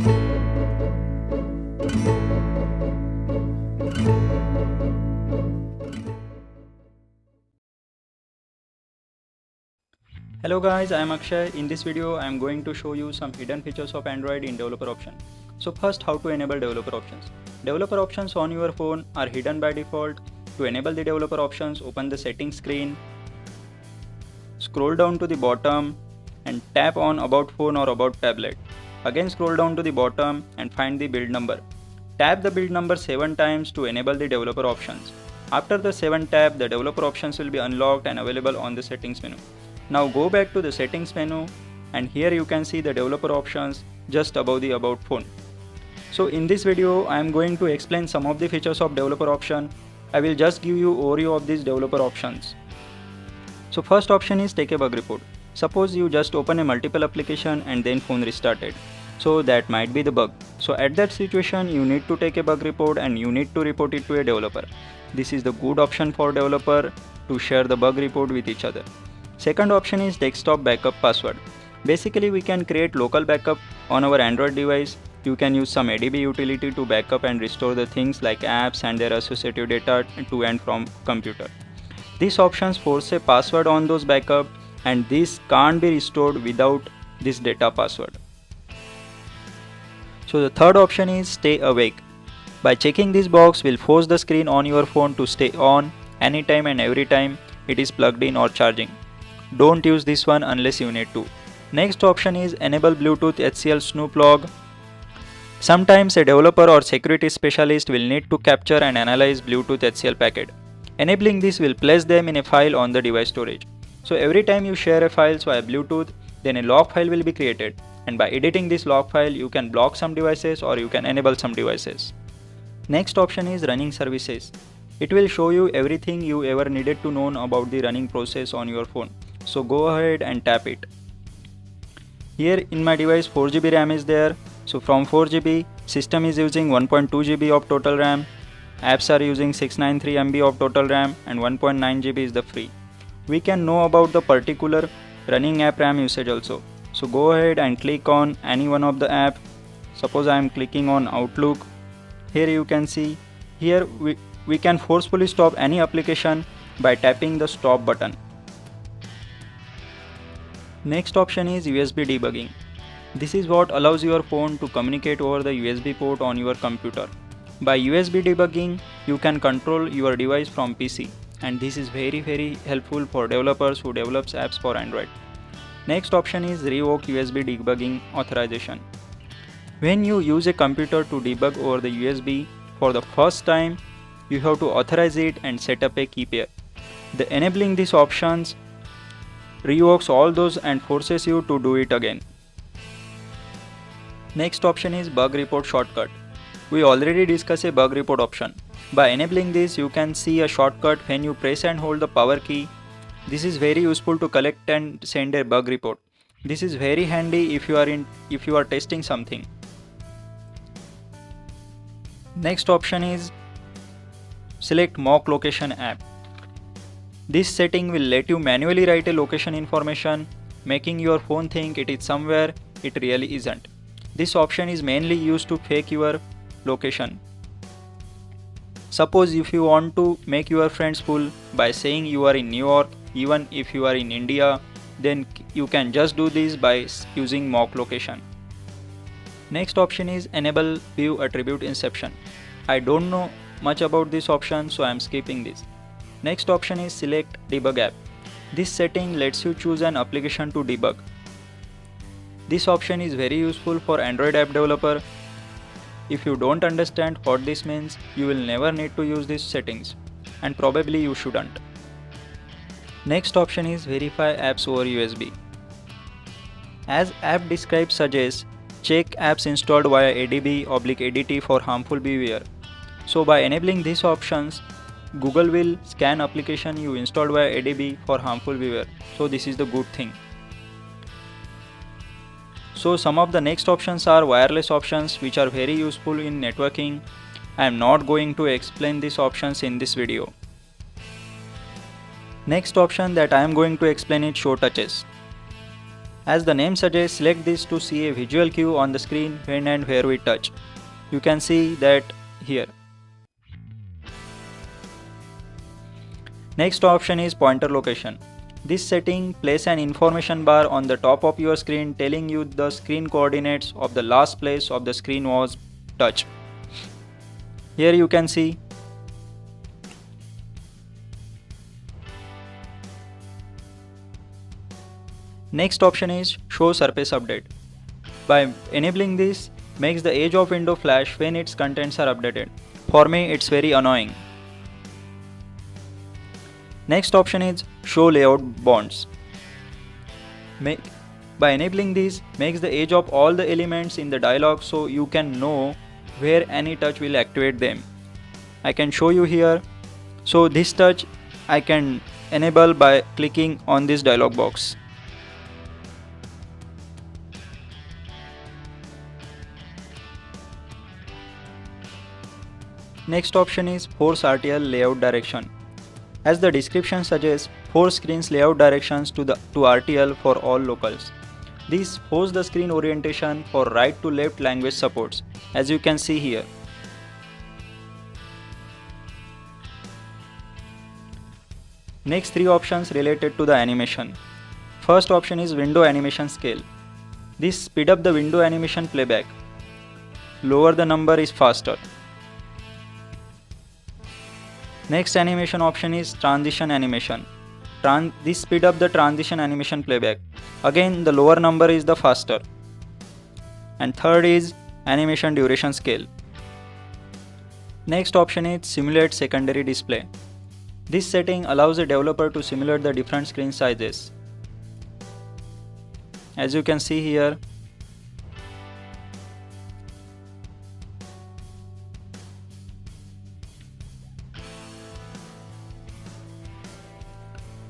Hello guys, I am Akshay. In this video, I am going to show you some hidden features of Android in developer option. So first, how to enable developer options. Developer options on your phone are hidden by default. To enable the developer options, open the settings screen, scroll down to the bottom and tap on about phone or about tablet. Again scroll down to the bottom and find the build number. Tap the build number 7 times to enable the developer options. After the 7 tap, the developer options will be unlocked and available on the settings menu. Now go back to the settings menu and here you can see the developer options just above the about phone. So in this video I am going to explain some of the features of developer option. I will just give you overview of these developer options. So first option is take a bug report. Suppose you just open a multiple application and then phone restarted. So that might be the bug. So at that situation you need to take a bug report and you need to report it to a developer. This is the good option for developer to share the bug report with each other. Second option is desktop backup password. Basically we can create local backup on our Android device. You can use some ADB utility to backup and restore the things like apps and their associated data to and from computer. These options force a password on those backup and this can't be restored without this data password. So the third option is stay awake. By checking this box will force the screen on your phone to stay on anytime and every time it is plugged in or charging. Don't use this one unless you need to. Next option is enable Bluetooth HCL Snoop log. Sometimes a developer or security specialist will need to capture and analyze Bluetooth HCL packet. Enabling this will place them in a file on the device storage. So every time you share a file via Bluetooth, then a log file will be created. And by editing this log file, you can block some devices or you can enable some devices. Next option is running services. It will show you everything you ever needed to know about the running process on your phone. So go ahead and tap it. Here in my device 4GB RAM is there. So from 4GB, system is using 1.2GB of total RAM. Apps are using 693 MB of total RAM and 1.9GB is the free. We can know about the particular running app RAM usage also. So go ahead and click on any one of the app. Suppose I am clicking on Outlook. Here you can see, here we can forcefully stop any application by tapping the stop button. Next option is USB debugging. This is what allows your phone to communicate over the USB port on your computer. By USB debugging, you can control your device from PC and this is very helpful for developers who develops apps for Android. Next option is revoke USB debugging authorization. When you use a computer to debug over the USB for the first time, you have to authorize it and set up a key pair. The enabling these options revokes all those and forces you to do it again. Next option is bug report shortcut. We already discussed a bug report option. By enabling this, you can see a shortcut when you press and hold the power key. This is very useful to collect and send a bug report. This is very handy if you are testing something. Next option is select mock location app. This setting will let you manually write a location information, making your phone think it is somewhere it really isn't. This option is mainly used to fake your location. Suppose if you want to make your friends fool by saying you are in New York, even if you are in India, then you can just do this by using mock location. Next option is enable view attribute inception. I don't know much about this option, so I am skipping this. Next option is select debug app. This setting lets you choose an application to debug. This option is very useful for Android app developer. If you don't understand what this means, you will never need to use these settings and probably you shouldn't. Next option is verify apps over USB. As app describe suggests, check apps installed via ADB/ADT for harmful behavior. So by enabling these options, Google will scan application you installed via ADB for harmful behavior. So this is the good thing. So some of the next options are wireless options which are very useful in networking. I am not going to explain these options in this video. Next option that I am going to explain is show touches. As the name suggests, select this to see a visual cue on the screen when and where we touch. You can see that here. Next option is pointer location. This setting places an information bar on the top of your screen telling you the screen coordinates of the last place of the screen was touched. Here you can see. Next option is show surface update. By enabling this, makes the edge of window flash when its contents are updated. For me, it's very annoying. Next option is show layout bonds. By enabling this, makes the edge of all the elements in the dialog so you can know where any touch will activate them. I can show you here. So this touch I can enable by clicking on this dialog box. Next option is force RTL layout direction. As the description suggests, force screen's layout directions to RTL for all locals. This forces the screen orientation for right to left language supports, as you can see here. Next three options related to the animation. First option is window animation scale. This speed up the window animation playback. Lower the number is faster. Next animation option is transition animation. This speed up the transition animation playback. Again, the lower number is the faster. And third is animation duration scale. Next option is simulate secondary display. This setting allows a developer to simulate the different screen sizes. As you can see here,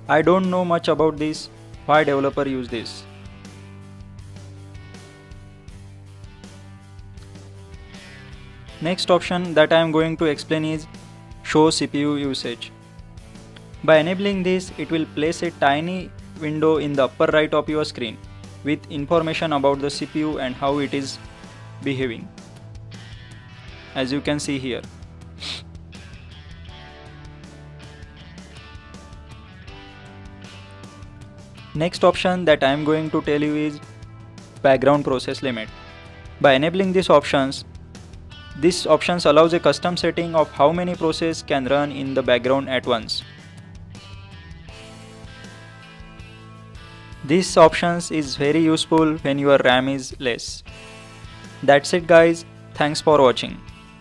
I don't know much about this, why developer use this. Next option that I am going to explain is show CPU usage. By enabling this, it will place a tiny window in the upper right of your screen with information about the CPU and how it is behaving. As you can see here. Next option that I am going to tell you is background process limit. By enabling these options allows a custom setting of how many processes can run in the background at once. This options is very useful when your RAM is less. That's it guys, thanks for watching.